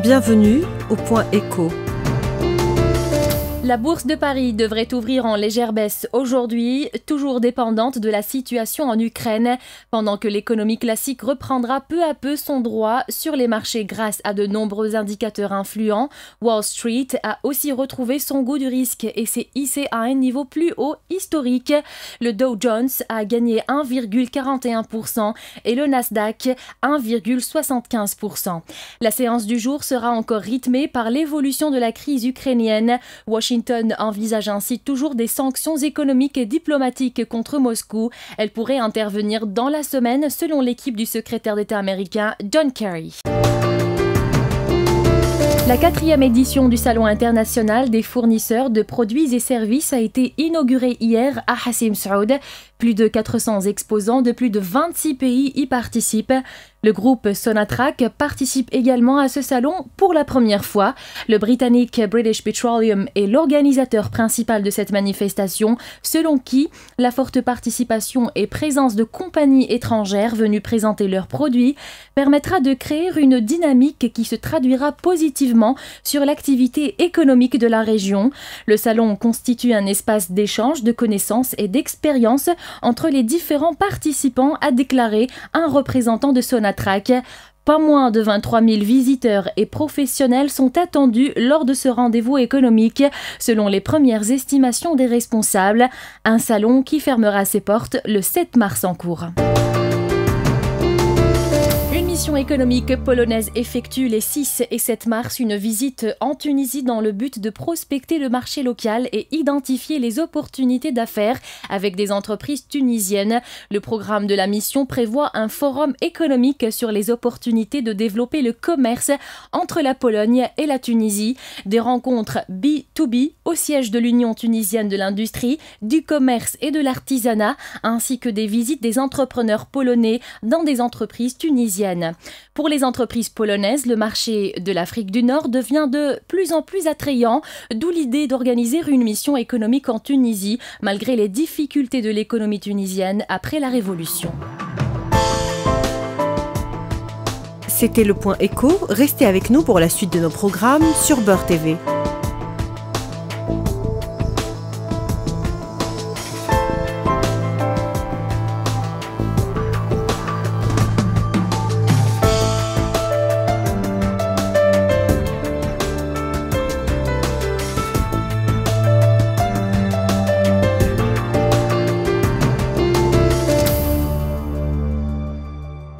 Bienvenue au Point Écho. La bourse de Paris devrait ouvrir en légère baisse aujourd'hui, toujours dépendante de la situation en Ukraine, pendant que l'économie classique reprendra peu à peu son droit sur les marchés grâce à de nombreux indicateurs influents. Wall Street a aussi retrouvé son goût du risque et s'est hissé à un niveau plus haut historique. Le Dow Jones a gagné 1,41% et le Nasdaq 1,75%. La séance du jour sera encore rythmée par l'évolution de la crise ukrainienne. Washington envisage ainsi toujours des sanctions économiques et diplomatiques contre Moscou. Elles pourraient intervenir dans la semaine selon l'équipe du secrétaire d'État américain John Kerry. La 4e édition du Salon international des fournisseurs de produits et services a été inaugurée hier à Hassim Saoud. Plus de 400 exposants de plus de 26 pays y participent. Le groupe Sonatrach participe également à ce salon pour la première fois. Le britannique British Petroleum est l'organisateur principal de cette manifestation, selon qui la forte participation et présence de compagnies étrangères venues présenter leurs produits permettra de créer une dynamique qui se traduira positivement sur l'activité économique de la région. Le salon constitue un espace d'échange de connaissances et d'expériences entre les différents participants, a déclaré un représentant de Sonatrach. Pas moins de 23 000 visiteurs et professionnels sont attendus lors de ce rendez-vous économique, selon les premières estimations des responsables. Un salon qui fermera ses portes le 7 mars en cours. Une mission économique polonaise effectue les 6 et 7 mars une visite en Tunisie dans le but de prospecter le marché local et identifier les opportunités d'affaires avec des entreprises tunisiennes. Le programme de la mission prévoit un forum économique sur les opportunités de développer le commerce entre la Pologne et la Tunisie, des rencontres B2B au siège de l'Union tunisienne de l'industrie, du commerce et de l'artisanat, ainsi que des visites des entrepreneurs polonais dans des entreprises tunisiennes. Pour les entreprises polonaises, le marché de l'Afrique du Nord devient de plus en plus attrayant, d'où l'idée d'organiser une mission économique en Tunisie, malgré les difficultés de l'économie tunisienne après la Révolution. C'était le Point Écho. Restez avec nous pour la suite de nos programmes sur Beurre TV.